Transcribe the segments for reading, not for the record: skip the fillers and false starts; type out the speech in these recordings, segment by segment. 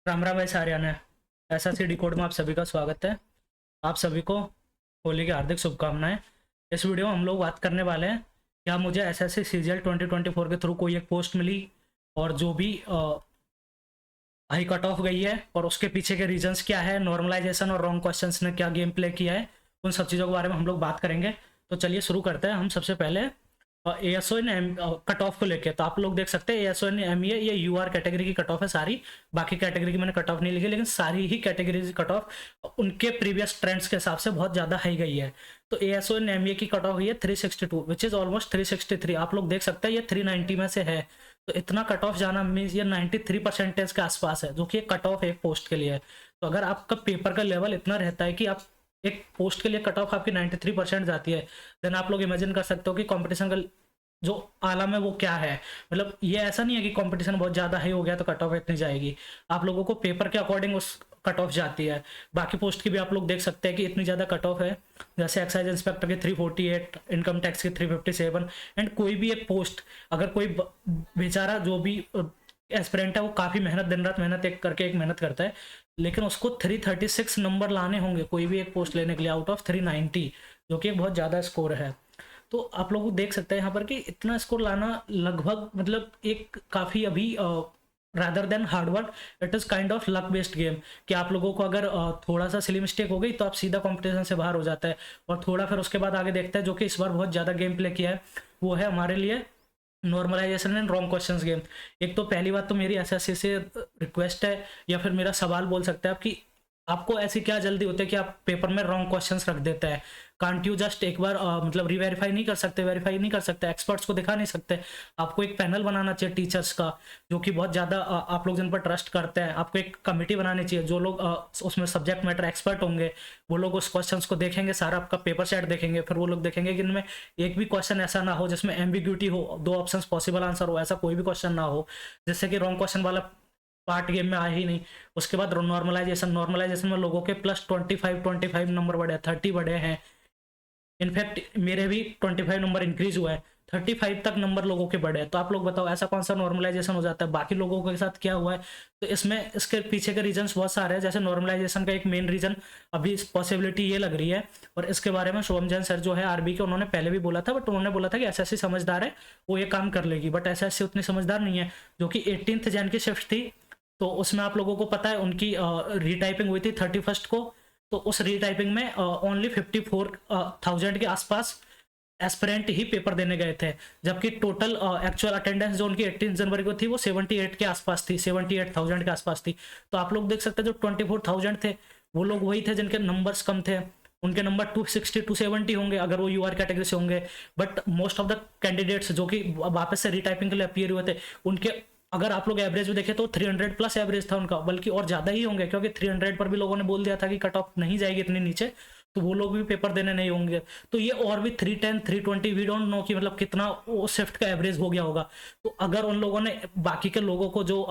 राम राम भाई सारियाना। SSC decode में आप सभी का स्वागत है। आप सभी को होली की हार्दिक शुभकामनाएं। इस वीडियो में हम लोग बात करने वाले हैं क्या मुझे एसएससी सीजीएल 2024 के थ्रू कोई एक पोस्ट मिली और जो भी हाई कट ऑफ गई है और उसके पीछे के रीजंस क्या है, नॉर्मलाइजेशन और रॉन्ग क्वेश्चंस ने क्या गेम प्ले किया है, उन सब चीज़ों के बारे में हम लोग बात करेंगे। तो चलिए शुरू करते हैं। हम सबसे पहले एएसओ एंड कट ऑफ को लेके, तो आप लोग देख सकते हैं एएसओ एंड एमईए ये यूआर कैटेगरी की कट ऑफ है सारी। बाकी कैटेगरी की मैंने कट ऑफ नहीं लिखी, लेकिन सारी ही कैटेगरी की कट ऑफ उनके प्रीवियस ट्रेंड्स के हिसाब से बहुत ज़्यादा हाई गई है। तो एएसओ एंड एमईए की कट ऑफ हुई है 362, विच इज़ ऑलमोस्ट 363। आप लोग देख सकते हैं ये 390 में से है। तो इतना कट ऑफ जाना मीन्स ये 93% के आसपास है, जो कि कट ऑफ एक पोस्ट के लिए है। तो अगर आपका पेपर का लेवल इतना रहता है कि आप एक पोस्ट के लिए कट ऑफ आपकी 93% जाती है, देन आप लोग इमेजिन कर सकते हो कि कंपटीशन का जो आलम है वो क्या है। मतलब ये ऐसा नहीं है कि कंपटीशन बहुत ज़्यादा हाई हो गया तो कट ऑफ इतनी जाएगी। आप लोगों को पेपर के अकॉर्डिंग उस कट ऑफ जाती है। बाकी पोस्ट की भी आप लोग देख सकते हैं कि इतनी ज़्यादा कट ऑफ है। जैसे एक्साइज इंस्पेक्टर की 348, इनकम टैक्स की 357। एंड कोई भी एक पोस्ट, अगर कोई बेचारा जो भी एस्पिरेंट है वो काफ़ी मेहनत, दिन रात मेहनत एक करके एक मेहनत करता है, लेकिन उसको 336 नंबर लाने होंगे कोई भी एक पोस्ट लेने के लिए आउट ऑफ 390, जो कि एक बहुत ज़्यादा स्कोर है। तो आप लोग देख सकते हैं यहाँ पर कि इतना स्कोर लाना लगभग मतलब एक काफ़ी अभी rather than hard work, it is kind of luck based game. कि आप लोगों को अगर थोड़ा सा सिली मिस्टेक हो गई तो आप सीधा कंपटीशन से बाहर हो जाता है, और थोड़ा फिर उसके बाद आगे देखते हैं, जो कि इस बार बहुत ज़्यादा गेम प्ले किया है वो है हमारे लिए normalisation and wrong questions game. एक तो पहली बात तो मेरी एसएससी से रिक्वेस्ट है, या फिर मेरा सवाल बोल सकते हैं आप, कि आपको ऐसी क्या जल्दी होती है कि आप पेपर में रॉन्ग क्वेश्चंस रख देते हैं। कांट यू जस्ट एक बार मतलब रीवेरीफाई नहीं कर सकते, वेरीफाई नहीं कर सकते, एक्सपर्ट्स को दिखा नहीं सकते। आपको एक पैनल बनाना चाहिए टीचर्स का, जो कि बहुत ज़्यादा आप लोग जिन पर ट्रस्ट करते हैं। आपको एक कमेटी बनानी चाहिए, जो लोग उसमें सब्जेक्ट मैटर एक्सपर्ट होंगे, वो लोग उस क्वेश्चंस को देखेंगे, सारा आपका पेपर सेट देखेंगे। फिर वो लोग देखेंगे कि इनमें एक भी क्वेश्चन ऐसा ना हो जिसमें एम्बिग्यूटी हो, दो ऑप्शंस पॉसिबल आंसर हो, ऐसा कोई भी क्वेश्चन ना हो जिससे कि रॉन्ग क्वेश्चन वाला पार्ट गेम में आए ही नहीं। उसके बाद नॉर्मलाइजेशन में लोगों के प्लस 25 नंबर बढ़े, 30 बढ़े हैं। इनफैक्ट मेरे भी 25 नंबर इंक्रीज हुआ है, 35 तक नंबर लोगों के बढ़े। तो आप लोग बताओ ऐसा कौन सा नॉर्मलाइजेशन हो जाता है, बाकी लोगों के साथ क्या हुआ है। तो इसमें इसके पीछे के रीजंस बहुत सारे हैं। जैसे नॉर्मलाइजेशन का एक मेन रीजन अभी पॉसिबिलिटी ये लग रही है, और इसके बारे में शुभम जैन सर जो है आरबी के, उन्होंने पहले भी बोला था, बट उन्होंने बोला था कि एसएससी समझदार है, वो ये काम कर लेगी। बट एसएससी उतनी समझदार नहीं है, जो कि 18th जैन की शिफ्ट थी। तो उसमें आप लोगों को पता है उनकी रीटाइपिंग हुई थी 31st को। तो उस रीटाइपिंग में ओनली 54,000 के आसपास एस्पिरेंट ही पेपर देने गए थे, जबकि टोटल एक्चुअल अटेंडेंस जो उनकी 18 जनवरी को थी वो 78 के आसपास थी, 78,000 के आसपास थी। तो आप लोग देख सकते हैं जो 24,000 थे वो लोग वही थे जिनके नंबर्स कम थे। उनके नंबर 260 270 होंगे अगर वो यूआर कैटेगरी से होंगे। But most of the candidates जो कि वापस से रीटाइपिंग के लिए अपीयर हुए थे, उनके अगर आप लोग एवरेज भी देखें तो 300 प्लस एवरेज था उनका, बल्कि और ज़्यादा ही होंगे, क्योंकि 300 पर भी लोगों ने बोल दिया था कि कट ऑफ नहीं जाएगी इतनी नीचे, तो वो लोग भी पेपर देने नहीं होंगे। तो ये और भी 310 320 वी डोंट नो कि मतलब कितना वो शिफ्ट का एवरेज हो गया होगा। तो अगर उन लोगों ने बाकी के लोगों को जो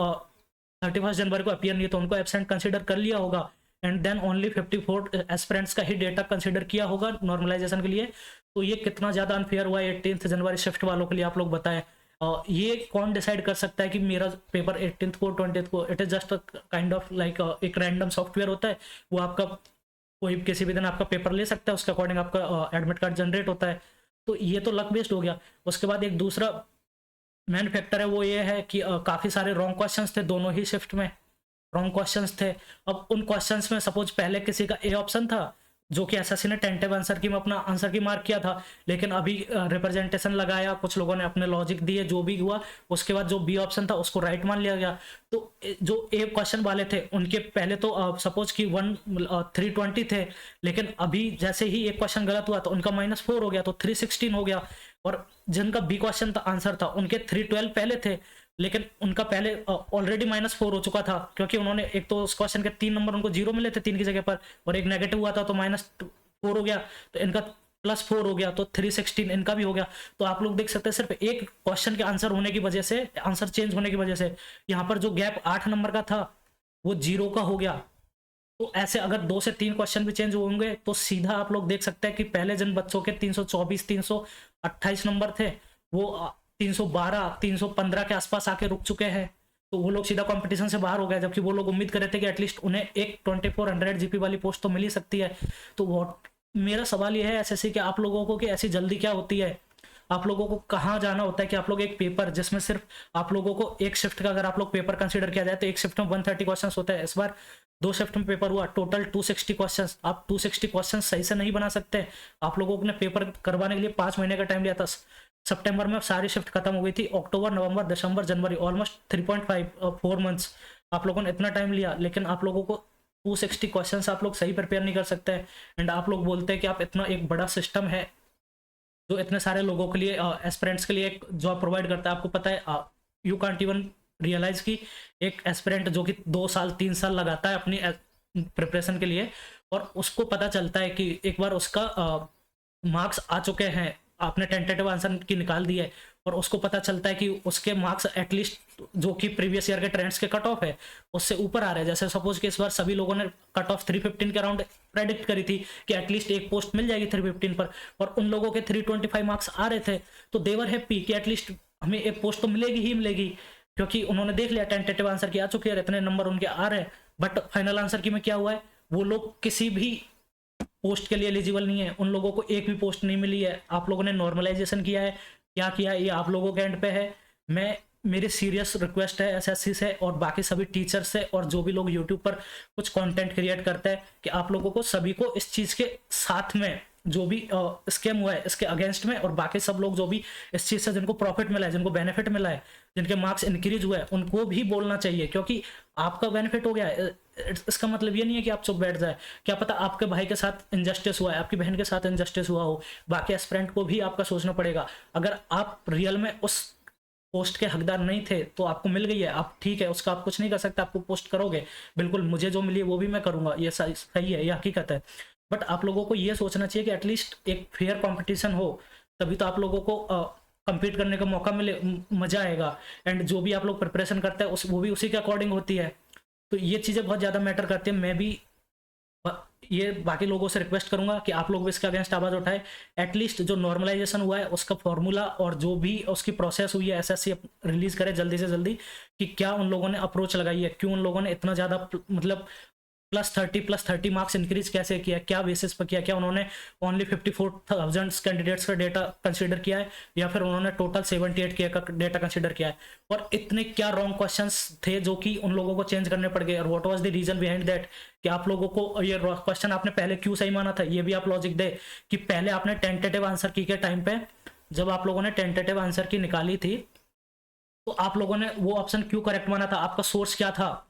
31 जनवरी को अपीयर नहीं तो उनको एबसेंट कंसिडर कर लिया होगा, एंड देन ओनली 54 एस्पिरेंट्स का ही डेटा कंसिडर किया होगा नॉर्मलाइजेशन के लिए, तो ये कितना ज़्यादा अनफेयर हुआ 18th जनवरी शिफ्ट वालों के लिए, आप लोग बताएं। ये कौन डिसाइड कर सकता है कि मेरा पेपर 18th को 20th को, it is just kind of like एक रैंडम सॉफ्टवेयर होता है, वो आपका कोई किसी भी दिन आपका पेपर ले सकता है, उसके अकॉर्डिंग आपका एडमिट कार्ड जनरेट होता है। तो ये तो लक बेस्ड हो गया। उसके बाद एक दूसरा मेन फैक्टर है वो ये है कि काफ़ी सारे रॉन्ग क्वेश्चंस थे दोनों ही शिफ्ट में, रॉन्ग क्वेश्चंस थे। अब उन क्वेश्चंस में सपोज पहले किसी का ए ऑप्शन था, जो कि एसएससी ने टेंटेटिव आंसर की में अपना आंसर की मार्क किया था, लेकिन अभी रिप्रेजेंटेशन लगाया, कुछ लोगों ने अपने लॉजिक दिए, जो भी हुआ उसके बाद जो बी ऑप्शन था उसको राइट मान लिया गया। तो जो ए क्वेश्चन वाले थे उनके पहले तो सपोज कि 320 थे, लेकिन अभी जैसे ही एक क्वेश्चन गलत हुआ तो उनका -4 हो गया, तो 316 हो गया। और जिनका बी क्वेश्चन था आंसर था उनके 312 पहले थे, लेकिन उनका पहले ऑलरेडी -4 हो चुका था, क्योंकि उन्होंने एक तो उस क्वेश्चन के 3 नंबर उनको 0 मिले थे 3 की जगह पर, और एक नेगेटिव हुआ था तो -4 हो गया, तो इनका +4 हो गया, तो 316 इनका भी हो गया। तो आप लोग देख सकते हैं सिर्फ एक क्वेश्चन के आंसर होने की वजह से, आंसर चेंज होने की वजह से यहाँ पर जो गैप 8 नंबर का था वो 0 का हो गया। तो ऐसे अगर 2 से 3 क्वेश्चन भी चेंज होंगे तो सीधा आप लोग देख सकते हैं कि पहले जिन बच्चों के 324 328 नंबर थे वो 312 315 के आसपास आके रुक चुके हैं। तो वो लोग सीधा कंपटीशन से बाहर हो गए, जबकि वो लोग उम्मीद कर रहे थे कि एटलीस्ट उन्हें एक 2400 जीपी वाली पोस्ट तो मिल ही सकती है। तो वॉट मेरा सवाल ये है एसएससी के आप लोगों को कि ऐसी जल्दी क्या होती है, आप लोगों को कहाँ जाना होता है कि आप लोग एक पेपर जिसमें सिर्फ आप लोगों को एक शिफ्ट का अगर आप लोग पेपर कंसीडर किया जाए तो एक शिफ्ट में 130 क्वेश्चन होता है। इस बार 2 शिफ्ट में पेपर हुआ, टोटल 260 क्वेश्चन। आप 260 क्वेश्चन सही से नहीं बना सकते। आप लोगों ने पेपर करवाने के लिए 5 महीने का टाइम लिया था। सितंबर में सारी शिफ्ट खत्म हो गई थी, अक्टूबर नवंबर दिसंबर जनवरी ऑलमोस्ट 3.4 मंथ्स आप लोगों ने इतना टाइम लिया, लेकिन आप लोगों को 260 क्वेश्चन आप लोग सही प्रिपेयर नहीं कर सकते। एंड आप लोग बोलते हैं कि आप इतना एक बड़ा सिस्टम है जो इतने सारे लोगों के लिए एस्पिरेंट्स के लिए एक जॉब प्रोवाइड करता है। आपको पता है यू कांट इवन रियलाइज कि एक एस्पिरेंट जो कि 2 साल 3 साल लगाता है अपनी प्रिपरेशन के लिए, और उसको पता चलता है कि एक बार उसका मार्क्स आ चुके हैं, आपने टेंटेटिव आंसर की निकाल दिया है, और उसको पता चलता है कि उसके मार्क्स एटलीस्ट जो कि प्रीवियस ईयर के ट्रेंड्स के कट ऑफ है उससे ऊपर आ रहे हैं। जैसे सपोज कि इस बार सभी लोगों ने कट ऑफ 315 के अराउंड प्रेडिक्ट करी थी कि एटलीस्ट एक पोस्ट मिल जाएगी 315 पर, और उन लोगों के 325 मार्क्स आ रहे थे, तो देवर हैप्पी कि एटलीस्ट हमें एक पोस्ट तो मिलेगी ही मिलेगी, क्योंकि उन्होंने देख लिया टेंटेटिव आंसर की आ चुकी है, इतने नंबर उनके आ रहे हैं। बट फाइनल आंसर की में क्या हुआ है, वो लोग किसी भी पोस्ट के लिए एलिजिबल नहीं है, उन लोगों को एक भी पोस्ट नहीं मिली है। आप लोगों ने नॉर्मलाइजेशन किया है, क्या किया है ये आप लोगों के एंड पे है। मैं मेरी सीरियस रिक्वेस्ट है एसएससी से और बाकी सभी टीचर से और जो भी लोग यूट्यूब पर कुछ कंटेंट क्रिएट करते हैं कि आप लोगों को सभी को इस चीज़ के साथ में जो भी स्कैम हुआ है इसके अगेंस्ट में, और बाकी सब लोग जो भी इस चीज़ से जिनको प्रॉफिट मिला है, जिनको बेनिफिट मिला है, जिनके मार्क्स इंक्रीज हुए हैं, उनको भी बोलना चाहिए, क्योंकि आपका बेनिफिट हो गया है। इसका मतलब ये नहीं है कि आप चुप बैठ जाए। क्या पता आपके भाई के साथ इनजस्टिस हुआ है, आपकी बहन के साथ इनजस्टिस हुआ हो, बाकी एस्पिरेंट को भी आपका सोचना पड़ेगा। अगर आप रियल में उस पोस्ट के हकदार नहीं थे तो आपको मिल गई है, आप ठीक है, उसका आप कुछ नहीं कर सकते, आपको पोस्ट करोगे, बिल्कुल मुझे जो मिली है वो भी मैं करूंगा, ये सही है, ये हकीकत है। बट आप लोगों को ये सोचना चाहिए कि एटलीस्ट एक फेयर कंपटीशन हो, तभी तो आप लोगों को compete करने का मौका मिले, मजा आएगा। एंड जो भी आप लोग प्रिपरेशन करते हैं वो भी उसी के अकॉर्डिंग होती है। तो ये चीज़ें बहुत ज़्यादा मैटर करती है। मैं भी ये बाकी लोगों से रिक्वेस्ट करूंगा कि आप लोग भी इसके अगेंस्ट आवाज उठाए। एटलीस्ट जो नॉर्मलाइजेशन हुआ है उसका फॉर्मूला और जो भी उसकी प्रोसेस हुई है एसएससी रिलीज करे जल्दी से जल्दी, कि क्या उन लोगों ने अप्रोच लगाई है, क्यों उन लोगों ने इतना ज़्यादा मतलब +30 मार्क्स इंक्रीज कैसे किया, क्या बेसिस पर किया, क्या उन्होंने ओनली 54,000 कैंडिडेट्स का डेटा कंसीडर किया है या फिर उन्होंने टोटल 78K का डेटा कंसीडर किया है, और इतने क्या रॉन्ग क्वेश्चंस थे जो कि उन लोगों को चेंज करने पड़ गए, और what was the reason behind that कि आप लोगों को ये क्वेश्चन आपने पहले क्यों सही माना था। ये भी आप लॉजिक दे कि पहले आपने टेंटेटिव आंसर की के टाइम पे जब आप लोगों ने टेंटेटिव आंसर की निकाली थी तो आप लोगों ने वो ऑप्शन क्यों करेक्ट माना था, आपका सोर्स क्या था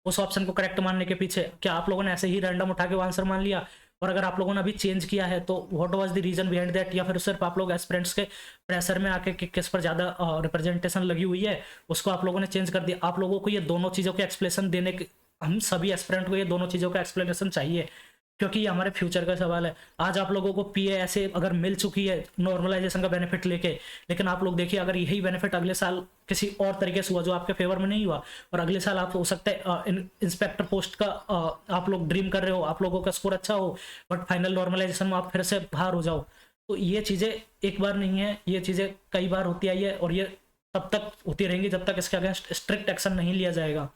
उस ऑप्शन को करेक्ट मानने के पीछे। क्या आप लोगों ने ऐसे ही रैंडम उठा के वो आंसर मान लिया, और अगर आप लोगों ने अभी चेंज किया है तो what was the reason behind that, या फिर सिर्फ आप लोग एस्पिरेंट्स के प्रेशर में आके कि किस पर ज़्यादा रिप्रेजेंटेशन लगी हुई है उसको आप लोगों ने चेंज कर दिया। आप लोगों को ये दोनों चीज़ों के एक्सप्लेनेशन देने के, हम सभी एस्पिरेंट को ये दोनों चीज़ों का एक्सप्लेनेशन चाहिए, क्योंकि ये हमारे फ्यूचर का सवाल है। आज आप लोगों को पीए ऐसे अगर मिल चुकी है नॉर्मलाइजेशन का बेनिफिट लेके, लेकिन आप लोग देखिए अगर यही बेनिफिट अगले साल किसी और तरीके से हुआ जो आपके फेवर में नहीं हुआ, और अगले साल आप हो सकता है इंस्पेक्टर पोस्ट का आप लोग ड्रीम कर रहे हो, आप लोगों का स्कोर अच्छा हो, बट फाइनल नॉर्मलाइजेशन में आप फिर से बाहर हो जाओ। तो ये चीज़ें एक बार नहीं है, ये चीज़ें कई बार होती आई है, और ये तब तक होती रहेंगी जब तक इसके अगेंस्ट स्ट्रिक्ट एक्शन नहीं लिया जाएगा।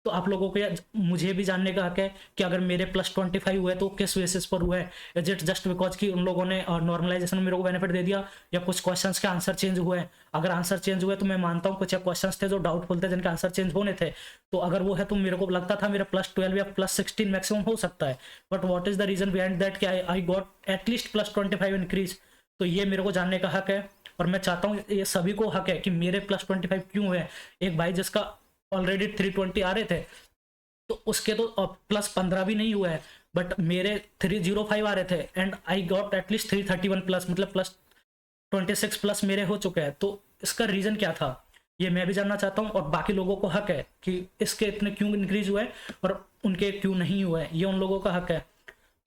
तो आप लोगों को मुझे भी जानने का हक है कि अगर मेरे +25 हुए तो किस बेसिस पर हुए। इज इट जस्ट बिकॉज कि उन लोगों ने नॉर्मलाइजेशन में मेरे को बेनिफिट दे दिया, या कुछ क्वेश्चंस के आंसर चेंज हुए। अगर आंसर चेंज हुए तो मैं मानता हूँ कुछ क्वेश्चंस थे जो डाउटफुल थे जिनके आंसर चेंज होने थे, तो अगर वो है तो मेरे को लगता था मेरा +12 या +16 मैक्सिमम हो सकता है। But what is the reason behind that I आई गॉट एटलीस्ट +25 इंक्रीज। तो ये मेरे को जानने का हक है, और मैं चाहता हूँ ये सभी को हक है कि मेरे +25 क्यों हुए। एक भाई जिसका ऑलरेडी 320 आ रहे थे तो उसके तो +15 भी नहीं हुआ है, बट मेरे 305 आ रहे थे and I got at least 331 plus, मतलब +26 प्लस मेरे हो चुके हैं। तो इसका रीज़न क्या था ये मैं भी जानना चाहता हूँ, और बाकी लोगों को हक है कि इसके इतने क्यों इंक्रीज हुए और उनके क्यों नहीं हुए, ये उन लोगों का हक है।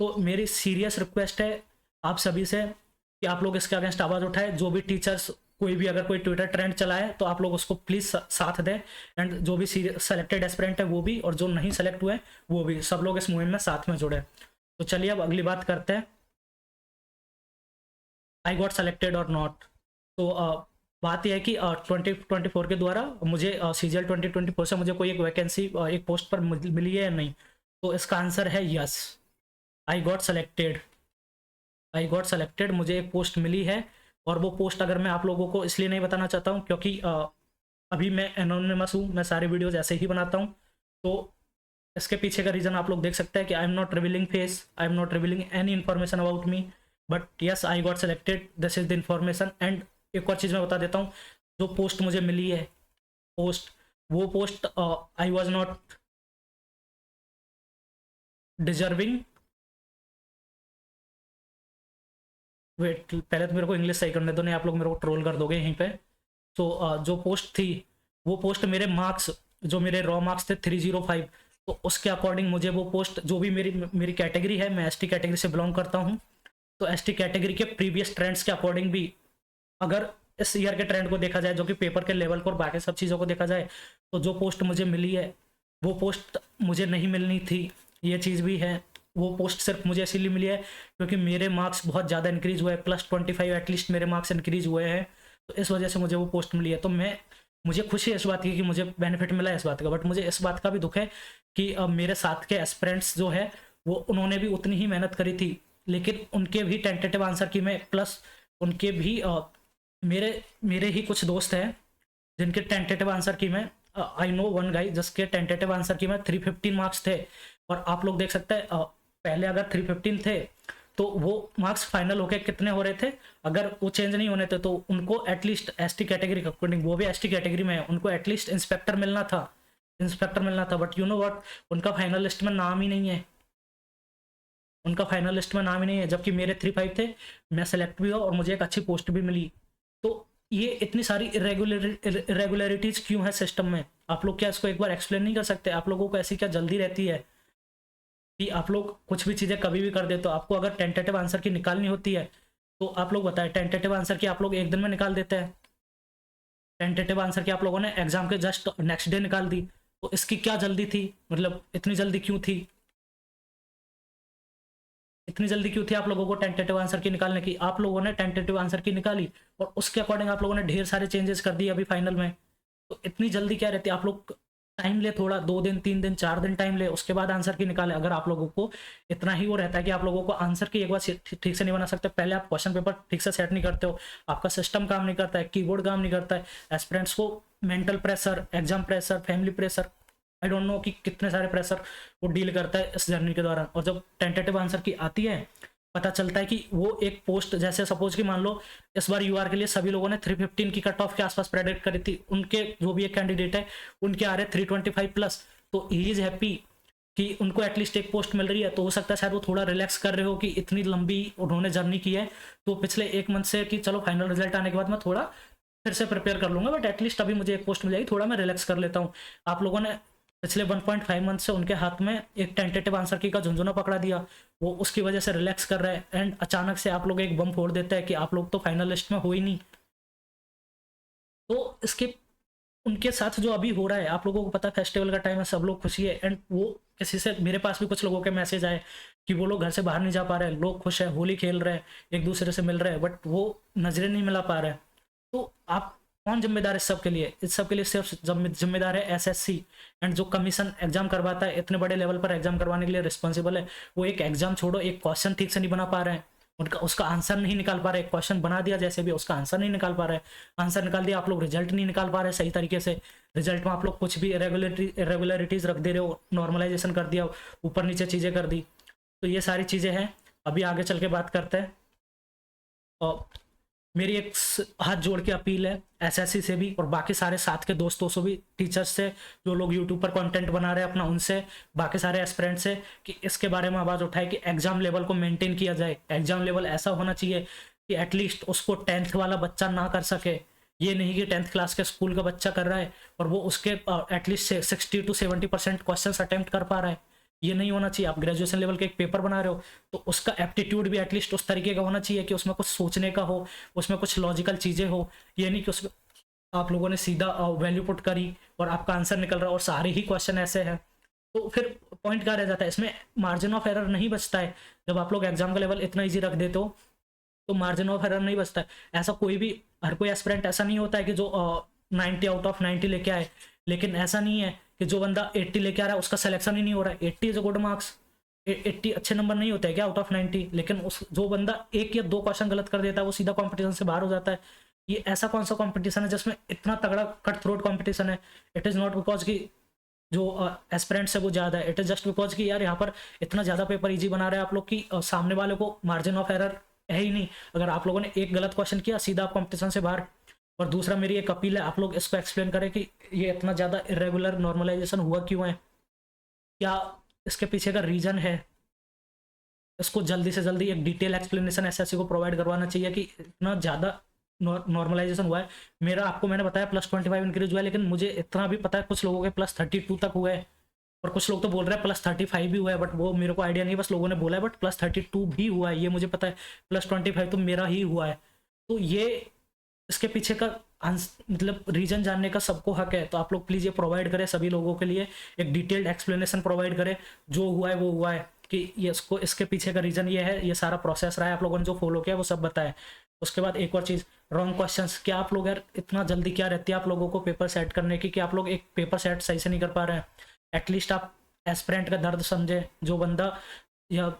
तो मेरी सीरियस रिक्वेस्ट है आप सभी से कि आप लोग इसके अगेंस्ट आवाज़ उठाए। जो भी टीचर्स कोई भी अगर कोई ट्विटर ट्रेंड चलाए तो आप लोग उसको प्लीज़ साथ दें, एंड जो भी सेलेक्टेड एस्पिरेंट है वो भी, और जो नहीं सेलेक्ट हुए वो भी, सब लोग इस मुहिम में साथ में जुड़े। तो चलिए अब अगली बात करते हैं, आई गॉट सेलेक्टेड और नॉट। तो बात यह है कि 2024 के द्वारा मुझे CGL 2024 से मुझे कोई एक वैकेंसी एक पोस्ट पर मिली है या नहीं, तो इसका आंसर है yes. I got selected, I got selected, मुझे एक पोस्ट मिली है। और वो पोस्ट अगर मैं आप लोगों को इसलिए नहीं बताना चाहता हूँ क्योंकि अभी मैं एनोनिमस हूँ, मैं सारे वीडियोज़ ऐसे ही बनाता हूँ। तो इसके पीछे का रीज़न आप लोग देख सकते हैं कि आई am not revealing face, I am not revealing any information about me, but yes I got selected, this is the information. And एक और चीज़ मैं बता देता हूँ, जो पोस्ट मुझे मिली है, पोस्ट, वो post I was not deserving, wait पहले तो मेरे को इंग्लिश सही करने दो, नहीं आप लोग मेरे को ट्रोल कर दोगे यहीं पे। तो जो पोस्ट थी, वो पोस्ट मेरे मार्क्स, जो मेरे रॉ मार्क्स थे 305, तो उसके अकॉर्डिंग मुझे वो पोस्ट, जो भी मेरी कैटेगरी है, मैं ST कैटेगरी से बिलोंग करता हूँ, तो ST कैटेगरी के प्रीवियस ट्रेंड्स के अकॉर्डिंग भी अगर इस ईयर के ट्रेंड को देखा जाए, जो कि पेपर के लेवल को और बाकी सब चीज़ों को देखा जाए, तो जो पोस्ट मुझे मिली है वो पोस्ट मुझे नहीं मिलनी थी, ये चीज़ भी है। वो पोस्ट सिर्फ मुझे इसीलिए मिली है क्योंकि मेरे मार्क्स बहुत ज़्यादा इंक्रीज हुए हैं, +25 एटलीस्ट मेरे मार्क्स इंक्रीज हुए हैं, तो इस वजह से मुझे वो पोस्ट मिली है। तो मुझे खुशी है इस बात की कि मुझे बेनिफिट मिला है इस बात का, बट मुझे इस बात का भी दुख है कि मेरे साथ के एस्पिरेंट्स जो है वो उन्होंने भी उतनी ही मेहनत करी थी, लेकिन उनके भी टेंटेटिव आंसर की मैं, प्लस उनके भी मेरे ही कुछ दोस्त हैं जिनके टेंटेटिव आंसर की मैं, आई नो वन गाई जिसके टेंटेटिव आंसर की मैं 315 मार्क्स थे, और आप लोग देख सकते हैं पहले अगर 315 थे तो वो मार्क्स फाइनल होके कितने हो रहे थे, अगर वो चेंज नहीं होने थे तो उनको एटलीस्ट ST कैटेगरी का अकॉर्डिंग, वो भी ST कैटेगरी में है, उनको एटलीस्ट इंस्पेक्टर मिलना था, इंस्पेक्टर मिलना था। बट यू नो व्हाट, उनका फाइनल लिस्ट में नाम ही नहीं है, उनका फाइनल लिस्ट में नाम ही नहीं है, जबकि मेरे 3-5 थे, मैं सेलेक्ट भी हुआ और मुझे एक अच्छी पोस्ट भी मिली। तो ये इतनी सारी इरेगुलरिटीज क्यों है सिस्टम में, आप लोग क्या इसको एक बार एक्सप्लेन नहीं कर सकते? आप लोगों को ऐसी क्या जल्दी रहती है कि आप लोग कुछ भी चीज़ें कभी भी कर देते हो? आपको अगर टेंटेटिव आंसर की निकालनी होती है तो आप लोग बताएं, टेंटेटिव आंसर की आप लोग एक दिन में निकाल देते हैं, टेंटेटिव आंसर की आप लोगों ने एग्जाम के जस्ट नेक्स्ट डे निकाल दी, तो इसकी क्या जल्दी थी, मतलब इतनी जल्दी क्यों थी, इतनी जल्दी क्यों थी आप लोगों को टेंटेटिव आंसर की निकालने की? आप लोगों ने टेंटेटिव आंसर की निकाली और उसके अकॉर्डिंग आप लोगों ने ढेर सारे चेंजेस कर दिए अभी फाइनल में, तो इतनी जल्दी क्या रहती है? आप लोग टाइम ले, थोड़ा 2 दिन 3 दिन 4 दिन टाइम ले, उसके बाद आंसर की निकाले। अगर आप लोगों को इतना ही वो रहता है कि आप लोगों को आंसर की एक बार ठीक से नहीं बना सकते, पहले आप क्वेश्चन पेपर ठीक से सेट नहीं करते हो, आपका सिस्टम काम नहीं करता है, कीबोर्ड काम नहीं करता है, एस्पिरेंट्स को mental pressure, exam pressure, family pressure, I don't know कि कितने सारे प्रेशर वो डील करता है इस जर्नी के दौरान, और जब टेंटेटिव आंसर की आती है पता चलता है कि वो एक पोस्ट, जैसे सपोज कि मान लो इस बार UR के लिए सभी लोगों ने 315 की कट ऑफ के आसपास प्रेडिक्ट करी थी, उनके जो भी एक कैंडिडेट है उनके आ रहे 325+, तो ही इज हैप्पी कि उनको एटलीस्ट एक पोस्ट मिल रही है। तो हो सकता है शायद वो थोड़ा रिलैक्स कर रहे हो कि इतनी लंबी उन्होंने जर्नी की है, तो पिछले 1 मंथ से कि चलो फाइनल रिजल्ट आने के बाद मैं थोड़ा फिर से प्रिपेयर कर लूंगा, बट एटलीस्ट अभी मुझे एक पोस्ट मिल जाएगी, थोड़ा मैं रिलैक्स कर लेता हूँ। आप लोगों ने पिछले 1.5 मंथ से उनके हाथ में एक टेंटेटिव आंसर की का झुंझुना पकड़ा दिया, वो उसकी वजह से रिलैक्स कर रहे हैं, एंड अचानक से आप लोग एक बम फोड़ देते हैं कि आप लोग तो फाइनल लिस्ट में हो ही नहीं। तो इसके उनके साथ जो अभी हो रहा है, आप लोगों को पता है फेस्टिवल का टाइम है, सब लोग खुशी है, एंड वो किसी से, मेरे पास भी कुछ लोगों के मैसेज आए कि वो लोग घर से बाहर नहीं जा पा रहे हैं, लोग खुश है, होली खेल रहे हैं, एक दूसरे से मिल रहे हैं, बट वो नजरें नहीं मिला पा रहे हैं। तो आप कौन जिम्मेदार है इस सब के लिए? इस सब के लिए सिर्फ जिम्मेदार है SSC, एंड जो कमीशन एग्जाम करवाता है, इतने बड़े लेवल पर एग्जाम करवाने के लिए रिस्पॉन्सिबल है, वो एक एग्जाम छोड़ो, एक क्वेश्चन ठीक से नहीं बना पा रहे हैं, उनका उसका आंसर नहीं निकाल पा रहे, क्वेश्चन बना दिया जैसे भी, उसका आंसर नहीं निकाल पा रहे, आंसर निकाल दिया, आप लोग रिजल्ट नहीं निकाल पा रहे सही तरीके से, रिजल्ट में आप लोग कुछ भी इरेगुलरिटीज रख दे रहे हो, नॉर्मलाइजेशन कर दिया, ऊपर नीचे चीज़ें कर दी, तो ये सारी चीज़ें हैं। अभी आगे चल के बात करते हैं, और मेरी एक हाथ जोड़ के अपील है SSC से भी और बाकी सारे साथ के दोस्तों से भी, टीचर्स से, जो लोग यूट्यूब पर कंटेंट बना रहे हैं अपना, उनसे, बाकी सारे एस्पिरेंट से, कि इसके बारे में आवाज़ उठाए कि एग्जाम लेवल को मेंटेन किया जाए। एग्जाम लेवल ऐसा होना चाहिए कि एटलीस्ट उसको 10th वाला बच्चा ना कर सके, ये नहीं कि 10th क्लास के स्कूल का बच्चा कर रहा है और वो उसके एटलीस्ट 60 to 70% क्वेश्चन अटेम्प्ट कर पा रहा है, ये नहीं होना चाहिए। आप ग्रेजुएशन लेवल के एक पेपर बना रहे हो तो उसका एप्टीट्यूड भी एटलीस्ट उस तरीके का होना चाहिए कि उसमें कुछ सोचने का हो, उसमें कुछ लॉजिकल चीज़ें हो, ये नहीं कि उसमें आप लोगों ने सीधा वैल्यू पुट करी और आपका आंसर निकल रहा है और सारे ही क्वेश्चन ऐसे हैं, तो फिर पॉइंट क्या रह जाता है? इसमें मार्जिन ऑफ एरर नहीं बचता है जब आप लोग एग्जाम का लेवल इतना ईजी रख देते हो तो मार्जिन ऑफ एरर नहीं बचता है। ऐसा कोई भी, हर कोई एस्पिरेंट ऐसा नहीं होता है कि जो 90 आउट ऑफ 90 लेके आए, लेकिन ऐसा नहीं है कि जो बंदा 80 लेके आ रहा है उसका सिलेक्शन ही नहीं हो रहा है। 80 इज अ गुड मार्क्स, 80 अच्छे नंबर नहीं होते हैं क्या आउट ऑफ 90, लेकिन उस जो बंदा एक या दो क्वेश्चन गलत कर देता है वो सीधा कॉम्पिटिशन से बाहर हो जाता है। ये ऐसा कौन सा कॉम्पिटिशन है जिसमें इतना तगड़ा कट थ्रोट कॉम्पिटिशन है? इट इज़ नॉट बिकॉज कि जो एस्पिरेंट्स है वो ज़्यादा है, इट इज़ जस्ट बिकॉज कि यार यहाँ पर इतना ज़्यादा पेपर इजी बना रहे हैं आप लोग कि सामने वाले को मार्जिन ऑफ एरर है ही नहीं। अगर आप लोगों ने एक गलत क्वेश्चन किया सीधा आप कॉम्पिटिशन से बाहर। और दूसरा मेरी एक अपील है, आप लोग इसको एक्सप्लेन करें कि ये इतना ज़्यादा इरेगुलर नॉर्मलाइजेशन हुआ क्यों है, क्या इसके पीछे का रीज़न है। इसको जल्दी से जल्दी एक डिटेल एक्सप्लेनेशन एसएससी को प्रोवाइड करवाना चाहिए कि इतना ज़्यादा नॉर्मलाइजेशन हुआ है। मेरा आपको मैंने बताया +25 इंक्रीज हुआ है, लेकिन मुझे इतना भी पता है कुछ लोगों के +32 तक हुए हैं, और कुछ लोग तो बोल रहे हैं +35 भी हुआ है, बट वो मेरे को आइडिया नहीं, बस लोगों ने बोला है। बट +32 भी हुआ है ये मुझे पता है, +25 तो मेरा ही हुआ है। तो ये इसके पीछे का मतलब रीजन जानने का सबको हक है। तो आप लोग प्लीज़ ये प्रोवाइड करें सभी लोगों के लिए, एक डिटेल्ड एक्सप्लेनेशन प्रोवाइड करें, जो हुआ है वो हुआ है, कि ये इसको इसके पीछे का रीज़न ये है, ये सारा प्रोसेस रहा है, आप लोगों ने जो फॉलो किया वो सब बताए। उसके बाद एक और चीज़, रॉन्ग क्वेश्चंस। क्या आप लोग यार इतना जल्दी क्या रहती है आप लोगों को पेपर सेट करने की कि आप लोग एक पेपर सेट सही से नहीं कर पा रहे हैं? एटलीस्ट आप एस्पिरेंट का दर्द समझे। जो बंदा या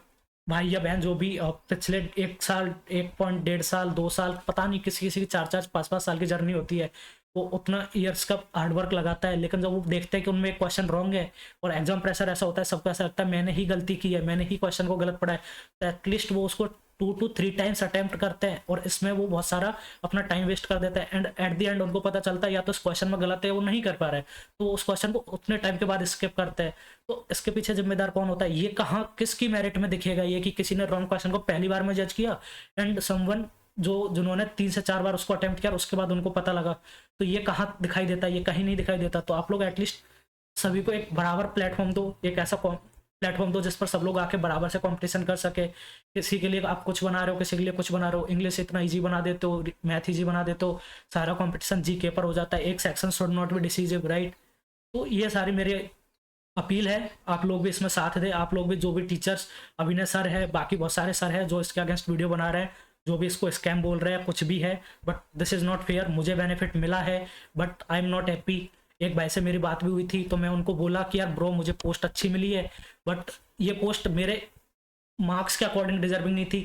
भाई या बहन जो भी पिछले 1 साल, 1.5 साल, 2 साल, पता नहीं किसी किसी की 4-4, 5-5 साल की जर्नी होती है, वो उतना ईयर्स का हार्डवर्क लगाता है, लेकिन जब वो देखते हैं कि उनमें एक क्वेश्चन रॉन्ग है और एग्जाम प्रेशर ऐसा होता है, सबको ऐसा लगता है मैंने ही गलती की है, मैंने ही क्वेश्चन को गलत पढ़ा है, तो एटलीस्ट वो उसको 2 to 3 टाइम्स अटेम्प्ट करते हैं, और इसमें वो बहुत सारा अपना टाइम वेस्ट कर देते हैं। एंड एट द एंड उनको पता चलता है या तो इस क्वेश्चन में गलत है, वो नहीं कर पा रहे, तो उस क्वेश्चन को उतने टाइम के बाद स्किप करते हैं। तो इसके पीछे जिम्मेदार कौन होता है? ये कहाँ किसकी मेरिट में दिखेगा ये कि किसी ने रॉन्ग क्वेश्चन को पहली बार में जज किया एंड समवन जिन्होंने 3 से 4 बार उसको अटेम्प्ट किया और उसके बाद उनको पता लगा, तो ये कहाँ दिखाई देता है? ये कहीं नहीं दिखाई देता। तो आप लोग एटलीस्ट सभी को एक बराबर प्लेटफॉर्म दो, एक ऐसा प्लेटफॉर्म दो जिस पर सब लोग आके बराबर से कंपटीशन कर सके। किसी के लिए आप कुछ बना रहे हो, किसी के लिए कुछ बना रहे हो, इंग्लिश इतना इजी बना देते हो, मैथ इजी बना देते हो, सारा कंपटीशन जीके पर हो जाता है, एक section should not be decisive, right? तो ये सारी मेरी अपील है, आप लोग भी इसमें साथ दें। आप लोग भी, जो भी टीचर्स, अभिनय सर है, बाकी बहुत सारे सर हैं जो इसके अगेंस्ट वीडियो बना रहे हैं, जो भी इसको स्कैम बोल रहे हैं, कुछ भी है, but this is not fair. मुझे बेनिफिट मिला है but I am not happy. एक भाई से मेरी बात भी हुई थी, तो मैं उनको बोला कि यार ब्रो मुझे पोस्ट अच्छी मिली है, बट ये पोस्ट मेरे मार्क्स के अकॉर्डिंग डिजर्विंग नहीं थी।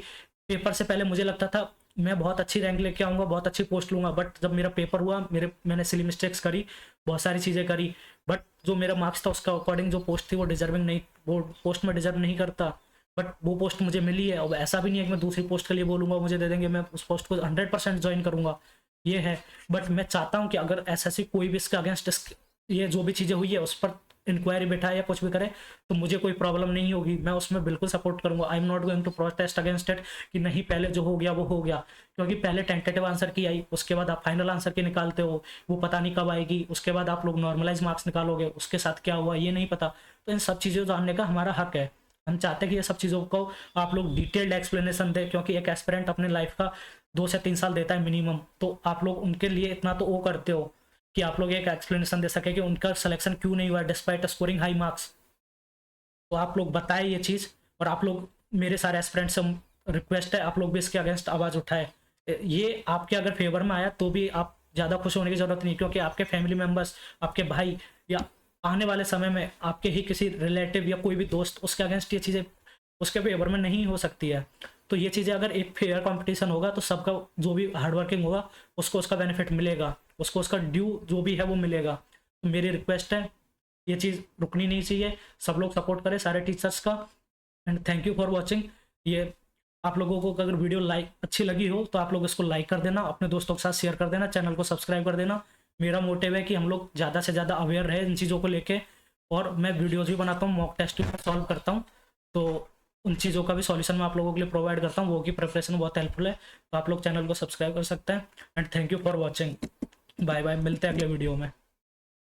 पेपर से पहले मुझे लगता था मैं बहुत अच्छी रैंक लेके आऊँगा, बहुत अच्छी पोस्ट लूँगा, बट जब मेरा पेपर हुआ, मैंने सिली मिस्टेक्स करी, बहुत सारी चीज़ें करी, बट जो मेरा मार्क्स था उसका अकॉर्डिंग जो पोस्ट थी वो डिजर्विंग नहीं, वो पोस्ट में डिजर्व नहीं करता, बट वो पोस्ट मुझे मिली है। अब ऐसा भी नहीं है कि मैं दूसरी पोस्ट के लिए बोलूँगा मुझे दे देंगे, मैं उस पोस्ट को 100% ज्वाइन करूँगा, ये है। बट मैं चाहता हूँ कि अगर एसएससी कोई भी इसके अगेंस्ट ये जो भी चीज़ें हुई है उस पर इंक्वायरी बैठाए या कुछ भी करे, तो मुझे कोई प्रॉब्लम नहीं होगी, मैं उसमें बिल्कुल सपोर्ट करूंगा। I am not going to protest against it कि नहीं पहले जो हो गया वो हो गया, क्योंकि पहले टेंटेटिव आंसर की आई, उसके बाद आप फाइनल आंसर की निकालते हो, वो पता नहीं कब आएगी, उसके बाद आप लोग नॉर्मलाइज मार्क्स निकालोगे, उसके साथ क्या हुआ ये नहीं पता। तो इन सब चीज़ों को जानने का हमारा हक है। हम चाहते हैं कि ये सब चीज़ों को आप लोग डिटेल्ड एक्सप्लेनेशन दें, क्योंकि एक एस्पिरेंट अपने लाइफ का 2 से 3 साल देता है मिनिमम, तो आप लोग उनके लिए इतना तो वो करते हो कि आप लोग एक एक्सप्लेनेशन दे सके कि उनका सिलेक्शन क्यों नहीं हुआ डिस्पाइट स्कोरिंग हाई मार्क्स। तो आप लोग बताएं ये चीज़, और आप लोग, मेरे सारे एस्पिरेंट से रिक्वेस्ट है आप लोग भी इसके अगेंस्ट आवाज़ उठाए। ये आपके अगर फेवर में आया तो भी आप ज़्यादा खुश होने की ज़रूरत नहीं, क्योंकि आपके फैमिली मेम्बर्स, आपके भाई, या आने वाले समय में आपके ही किसी रिलेटिव या कोई भी दोस्त उसके अगेंस्ट ये चीज़ें उसके फेवर में नहीं हो सकती है। तो ये चीज़ें अगर एक फेयर कंपटीशन होगा तो सबका जो भी हार्डवर्किंग होगा उसको उसका बेनिफिट मिलेगा, उसको उसका ड्यू जो भी है वो मिलेगा। तो मेरी रिक्वेस्ट है ये चीज़ रुकनी नहीं चाहिए, सब लोग सपोर्ट करें सारे टीचर्स का। And thank you for watching. ये आप लोगों को अगर वीडियो अच्छी लगी हो तो आप लोग इसको लाइक कर देना, अपने दोस्तों के साथ शेयर कर देना, चैनल को सब्सक्राइब कर देना। मेरा मोटिव है कि हम लोग ज़्यादा से ज़्यादा अवेयर रहे इन चीज़ों को लेके, और मैं वीडियोज़ भी बनाता हूँ, मॉक टेस्ट भी सॉल्व करता हूँ, तो उन चीज़ों का भी सॉल्यूशन मैं आप लोगों के लिए प्रोवाइड करता हूँ, वो की प्रिपरेशन बहुत हेल्पफुल है। तो आप लोग चैनल को सब्सक्राइब कर सकते हैं। And thank you for watching. Bye bye, मिलते हैं अगले वीडियो में।